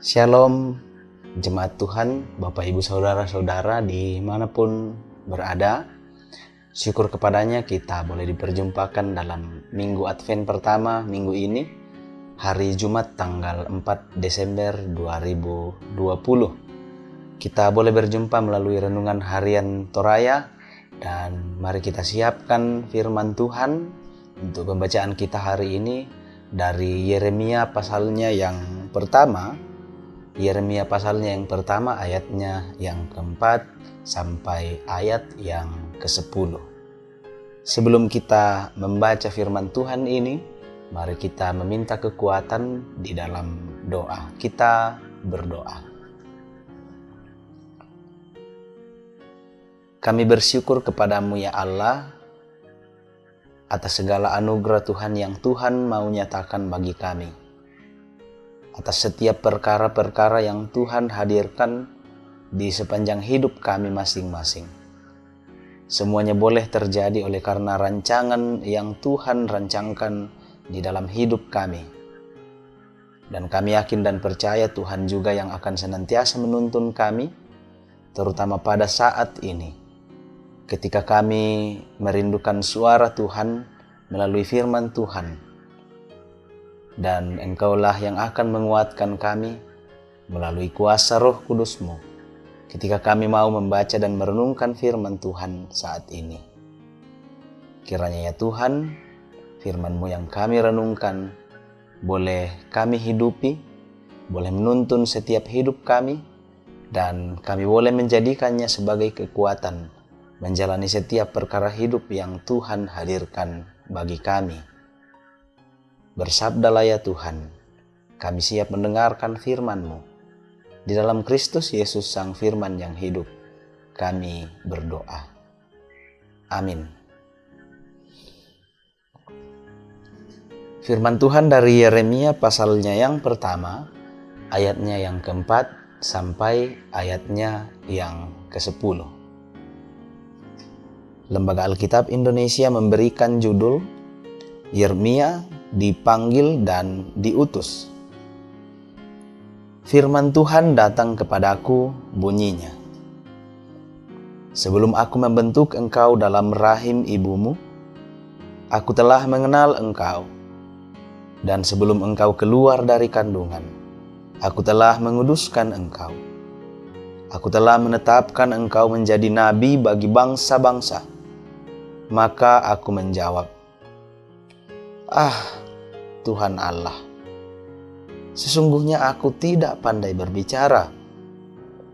Shalom, jemaat Tuhan, Bapak Ibu Saudara-saudara dimanapun berada. Syukur kepadanya kita boleh diperjumpakan dalam Minggu Advent pertama minggu ini, hari Jumat tanggal 4 Desember 2020. Kita boleh berjumpa melalui renungan harian Toraya, dan mari kita siapkan firman Tuhan untuk pembacaan kita hari ini dari Yeremia pasalnya yang pertama. Yeremia pasalnya yang pertama ayatnya yang keempat sampai ayat yang ke-10. Sebelum kita membaca firman Tuhan ini, mari kita meminta kekuatan di dalam doa. Kita berdoa. Kami bersyukur kepadamu ya Allah atas segala anugerah Tuhan yang Tuhan mau nyatakan bagi kami. Atas setiap perkara-perkara yang Tuhan hadirkan di sepanjang hidup kami masing-masing. Semuanya boleh terjadi oleh karena rancangan yang Tuhan rancangkan di dalam hidup kami. Dan kami yakin dan percaya Tuhan juga yang akan senantiasa menuntun kami, terutama pada saat ini, ketika kami merindukan suara Tuhan melalui firman Tuhan. Dan Engkaulah yang akan menguatkan kami melalui kuasa Roh Kudus-Mu ketika kami mau membaca dan merenungkan firman Tuhan saat ini. Kiranya ya Tuhan, firman-Mu yang kami renungkan boleh kami hidupi, boleh menuntun setiap hidup kami, dan kami boleh menjadikannya sebagai kekuatan menjalani setiap perkara hidup yang Tuhan hadirkan bagi kami. Bersabdalah ya Tuhan, kami siap mendengarkan firman-Mu. Di dalam Kristus Yesus Sang Firman yang hidup, kami berdoa. Amin. Firman Tuhan dari Yeremia pasalnya yang pertama, ayatnya yang keempat sampai ayatnya yang ke-10. Lembaga Alkitab Indonesia memberikan judul Yeremia dipanggil dan diutus. Firman Tuhan datang kepadaku, bunyinya, sebelum aku membentuk engkau dalam rahim ibumu, aku telah mengenal engkau. Dan sebelum engkau keluar dari kandungan, aku telah menguduskan engkau. Aku telah menetapkan engkau menjadi nabi bagi bangsa-bangsa. Maka aku menjawab, Tuhan Allah, sesungguhnya aku tidak pandai berbicara,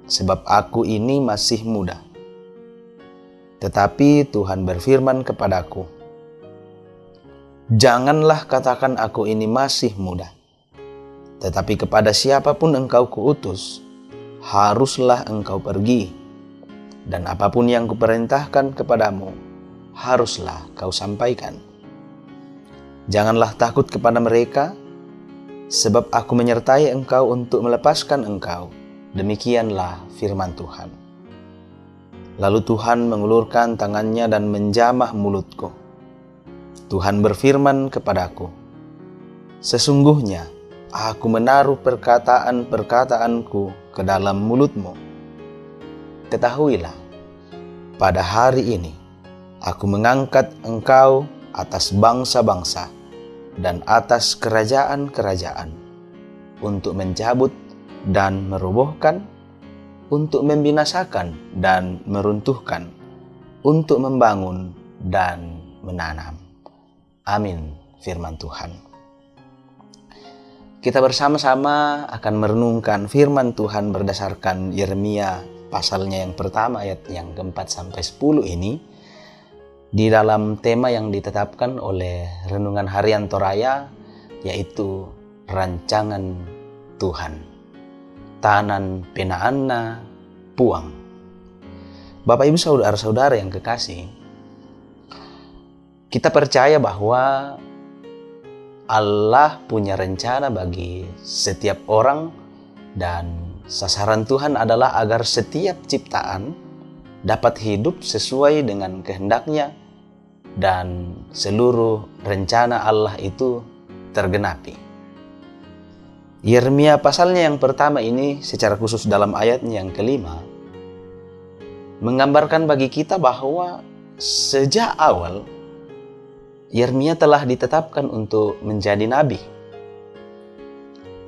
sebab aku ini masih muda. Tetapi Tuhan berfirman kepadaku, janganlah katakan aku ini masih muda, tetapi kepada siapapun engkau kuutus, haruslah engkau pergi, dan apapun yang kuperintahkan kepadamu, haruslah kau sampaikan. Janganlah takut kepada mereka, sebab aku menyertai engkau untuk melepaskan engkau. Demikianlah firman Tuhan. Lalu Tuhan mengulurkan tangannya dan menjamah mulutku. Tuhan berfirman kepadaku, sesungguhnya aku menaruh perkataan-perkataanku ke dalam mulutmu. Ketahuilah, pada hari ini aku mengangkat engkau atas bangsa-bangsa dan atas kerajaan-kerajaan, untuk mencabut dan merobohkan, untuk membinasakan dan meruntuhkan, untuk membangun dan menanam. Amin, firman Tuhan. Kita bersama-sama akan merenungkan firman Tuhan berdasarkan Yeremia pasalnya yang pertama ayat yang keempat sampai 10 ini, di dalam tema yang ditetapkan oleh renungan harian Toraya, yaitu rancangan Tuhan. Tanan penaanna puang. Bapak Ibu Saudara-saudara yang kekasih, kita percaya bahwa Allah punya rencana bagi setiap orang, dan sasaran Tuhan adalah agar setiap ciptaan dapat hidup sesuai dengan kehendaknya, dan seluruh rencana Allah itu tergenapi. Yeremia pasalnya yang pertama ini secara khusus dalam ayatnya yang kelima menggambarkan bagi kita bahwa sejak awal Yeremia telah ditetapkan untuk menjadi nabi.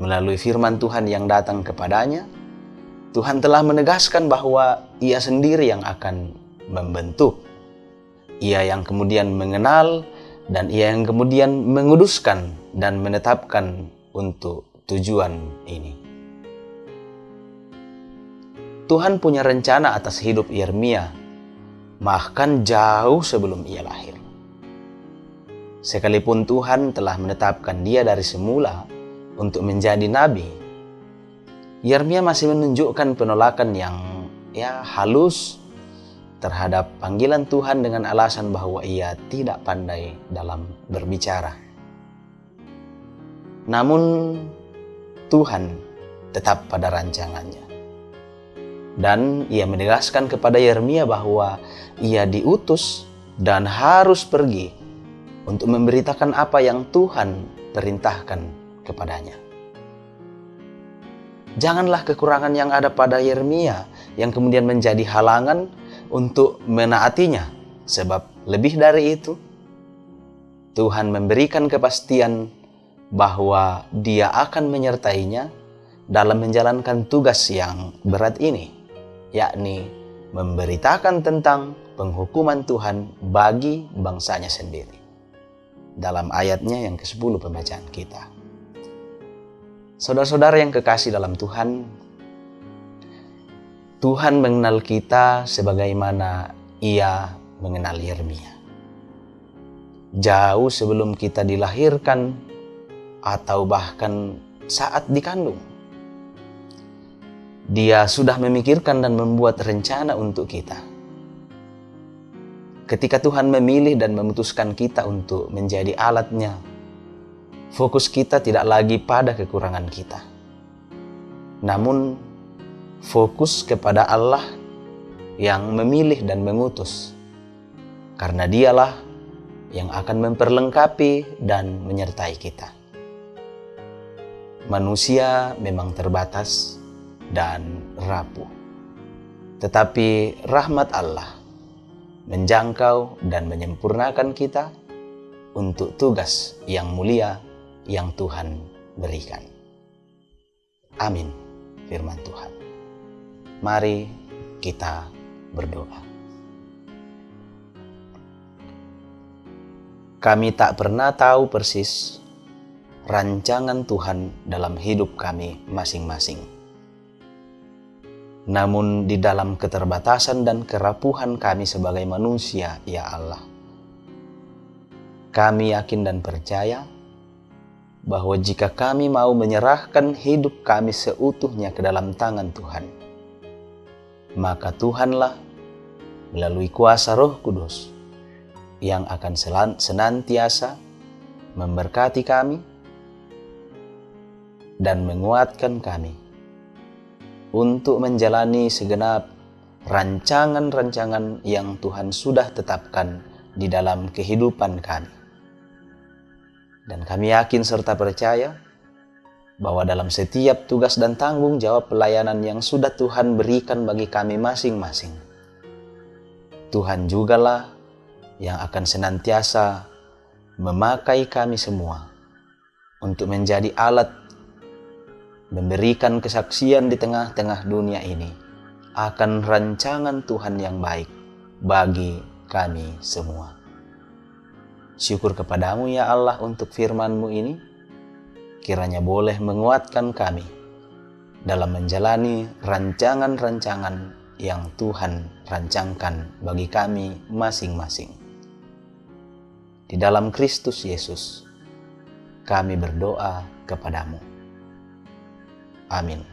Melalui firman Tuhan yang datang kepadanya, Tuhan telah menegaskan bahwa Ia sendiri yang akan membentuk. Ia yang kemudian mengenal dan Ia yang kemudian menguduskan dan menetapkan untuk tujuan ini. Tuhan punya rencana atas hidup Yeremia, bahkan jauh sebelum ia lahir. Sekalipun Tuhan telah menetapkan dia dari semula untuk menjadi nabi, Yeremia masih menunjukkan penolakan yang halus terhadap panggilan Tuhan dengan alasan bahwa ia tidak pandai dalam berbicara. Namun Tuhan tetap pada rancangannya. Dan ia menegaskan kepada Yeremia bahwa ia diutus dan harus pergi untuk memberitakan apa yang Tuhan perintahkan kepadanya. Janganlah kekurangan yang ada pada Yeremia yang kemudian menjadi halangan untuk menaatinya, sebab lebih dari itu, Tuhan memberikan kepastian bahwa Dia akan menyertainya dalam menjalankan tugas yang berat ini, yakni memberitakan tentang penghukuman Tuhan bagi bangsanya sendiri. Dalam ayatnya yang ke-10 pembacaan kita. Saudara-saudara yang kekasih dalam Tuhan, Tuhan mengenal kita sebagaimana Ia mengenal Yeremia. Jauh sebelum kita dilahirkan atau bahkan saat dikandung, Dia sudah memikirkan dan membuat rencana untuk kita. Ketika Tuhan memilih dan memutuskan kita untuk menjadi alat-Nya, fokus kita tidak lagi pada kekurangan kita, namun fokus kepada Allah yang memilih dan mengutus, karena Dialah yang akan memperlengkapi dan menyertai kita. Manusia memang terbatas dan rapuh, tetapi rahmat Allah menjangkau dan menyempurnakan kita untuk tugas yang mulia yang Tuhan berikan. Amin, firman Tuhan. Mari kita berdoa. Kami tak pernah tahu persis rancangan Tuhan dalam hidup kami masing-masing. Namun di dalam keterbatasan dan kerapuhan kami sebagai manusia, ya Allah, kami yakin dan percaya bahwa jika kami mau menyerahkan hidup kami seutuhnya ke dalam tangan Tuhan, maka Tuhanlah melalui kuasa Roh Kudus yang akan senantiasa memberkati kami dan menguatkan kami untuk menjalani segenap rancangan-rancangan yang Tuhan sudah tetapkan di dalam kehidupan kami. Dan kami yakin serta percaya bahwa dalam setiap tugas dan tanggung jawab pelayanan yang sudah Tuhan berikan bagi kami masing-masing, Tuhan jugalah yang akan senantiasa memakai kami semua untuk menjadi alat memberikan kesaksian di tengah-tengah dunia ini akan rancangan Tuhan yang baik bagi kami semua. Syukur kepadamu ya Allah untuk firman-Mu ini, kiranya boleh menguatkan kami dalam menjalani rancangan-rancangan yang Tuhan rancangkan bagi kami masing-masing. Di dalam Kristus Yesus, kami berdoa kepadamu. Amin.